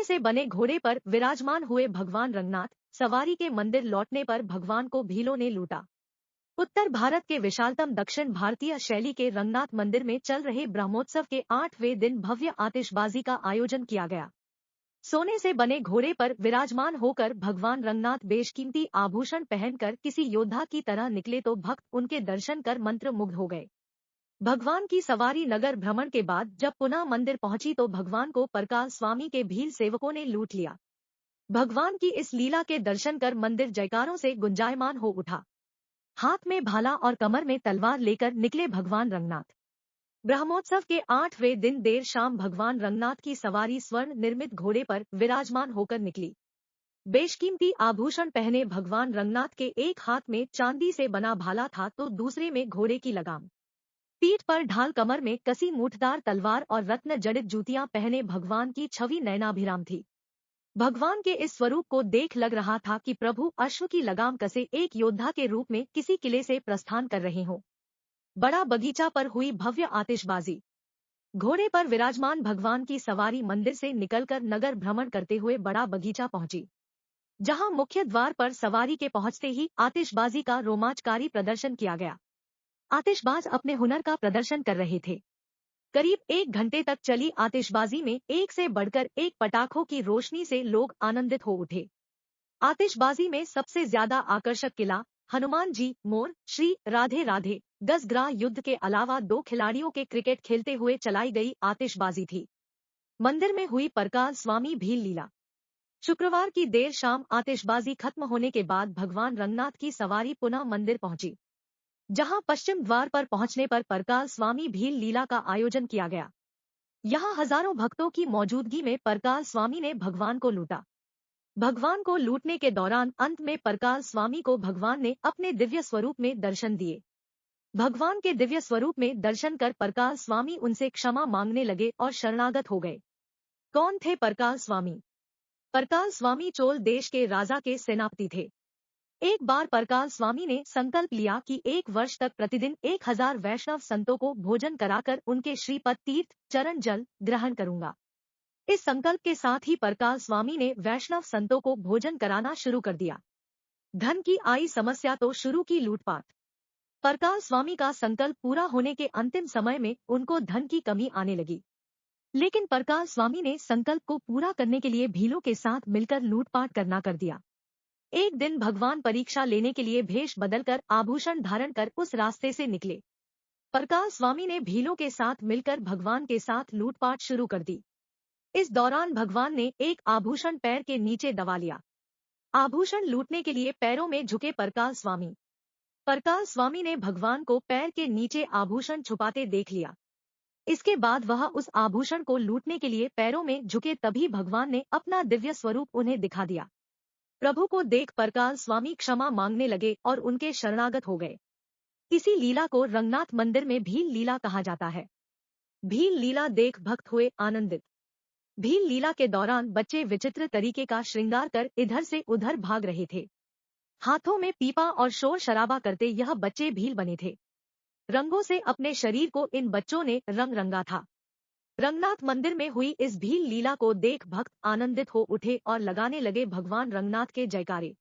से बने घोड़े पर विराजमान हुए भगवान रंगनाथ, सवारी के मंदिर लौटने पर भगवान को भीलों ने लूटा। उत्तर भारत के विशालतम दक्षिण भारतीय शैली के रंगनाथ मंदिर में चल रहे ब्रह्मोत्सव के 8वें दिन भव्य आतिशबाजी का आयोजन किया गया। सोने से बने घोड़े पर विराजमान होकर भगवान रंगनाथ बेशकीमती आभूषण पहनकर किसी योद्धा की तरह निकले तो भक्त उनके दर्शन कर मंत्रमुग्ध हो गए। भगवान की सवारी नगर भ्रमण के बाद जब पुनः मंदिर पहुंची तो भगवान को परकाल स्वामी के भील सेवकों ने लूट लिया। भगवान की इस लीला के दर्शन कर मंदिर जयकारों से गुंजायमान हो उठा। हाथ में भाला और कमर में तलवार लेकर निकले भगवान रंगनाथ। ब्रह्मोत्सव के 8वें दिन देर शाम भगवान रंगनाथ की सवारी स्वर्ण निर्मित घोड़े पर विराजमान होकर निकली। बेशकीमती आभूषण पहने भगवान रंगनाथ के एक हाथ में चांदी से बना भाला था तो दूसरे में घोड़े की लगाम। पीठ पर ढाल, कमर में कसी मूठदार तलवार और रत्न जड़ित जूतियां पहने भगवान की छवि नयनाभिराम थी। भगवान के इस स्वरूप को देख लग रहा था कि प्रभु अश्व की लगाम कसे एक योद्धा के रूप में किसी किले से प्रस्थान कर रहे हों। बड़ा बगीचा पर हुई भव्य आतिशबाजी। घोड़े पर विराजमान भगवान की सवारी मंदिर से निकलकर नगर भ्रमण करते हुए बड़ा बगीचा पहुंची, जहां मुख्य द्वार पर सवारी के पहुंचते ही आतिशबाजी का रोमांचकारी प्रदर्शन किया गया। आतिशबाज अपने हुनर का प्रदर्शन कर रहे थे। करीब 1 घंटे तक चली आतिशबाजी में एक से बढ़कर एक पटाखों की रोशनी से लोग आनंदित हो उठे। आतिशबाजी में सबसे ज्यादा आकर्षक किला, हनुमान जी, मोर, श्री राधे राधे, गजग्राह युद्ध के अलावा 2 खिलाड़ियों के क्रिकेट खेलते हुए चलाई गई आतिशबाजी थी। मंदिर में हुई परकाल स्वामी भील लीला। शुक्रवार की देर शाम आतिशबाजी खत्म होने के बाद भगवान रंगनाथ की सवारी पुनः मंदिर पहुंची, जहां पश्चिम द्वार पर पहुंचने पर परकाल स्वामी भील लीला का आयोजन किया गया। यहां हजारों भक्तों की मौजूदगी में परकाल स्वामी ने भगवान को लूटा। भगवान को लूटने के दौरान अंत में परकाल स्वामी को भगवान ने अपने दिव्य स्वरूप में दर्शन दिए। भगवान के दिव्य स्वरूप में दर्शन कर परकाल स्वामी उनसे क्षमा मांगने लगे और शरणागत हो गए। कौन थे परकाल स्वामी? परकाल स्वामी चोल देश के राजा के सेनापति थे। एक बार परकाल स्वामी ने संकल्प लिया कि 1 वर्ष तक प्रतिदिन 1000 वैष्णव संतों को भोजन कराकर उनके श्रीपद तीर्थ चरण जल ग्रहण करूंगा। इस संकल्प के साथ ही परकाल स्वामी ने वैष्णव संतों को भोजन कराना शुरू कर दिया। धन की आई समस्या तो शुरू की लूटपाट। परकाल स्वामी का संकल्प पूरा होने के अंतिम समय में उनको धन की कमी आने लगी, लेकिन परकाल स्वामी ने संकल्प को पूरा करने के लिए भीलों के साथ मिलकर लूटपाट करना कर दिया। एक दिन भगवान परीक्षा लेने के लिए भेष बदलकर आभूषण धारण कर उस रास्ते से निकले। परकाल स्वामी ने भीलों के साथ मिलकर भगवान के साथ लूटपाट शुरू कर दी। इस दौरान भगवान ने एक आभूषण पैर के नीचे दबा लिया। आभूषण लूटने के लिए पैरों में झुके परकाल स्वामी। परकाल स्वामी ने भगवान को पैर के नीचे आभूषण छुपाते देख लिया। इसके बाद वह उस आभूषण को लूटने के लिए पैरों में झुके, तभी भगवान ने अपना दिव्य स्वरूप उन्हें दिखा दिया। प्रभु को देख परकाल स्वामी क्षमा मांगने लगे और उनके शरणागत हो गए। इसी लीला को रंगनाथ मंदिर में भील लीला कहा जाता है। भील लीला देख भक्त हुए आनंदित। भील लीला के दौरान बच्चे विचित्र तरीके का श्रृंगार कर इधर से उधर भाग रहे थे। हाथों में पीपा और शोर शराबा करते यह बच्चे भील बने थे। रंगों से अपने शरीर को इन बच्चों ने रंग रंगा था। रंगनाथ मंदिर में हुई इस भील लीला को देख भक्त आनंदित हो उठे और लगाने लगे भगवान रंगनाथ के जयकारे।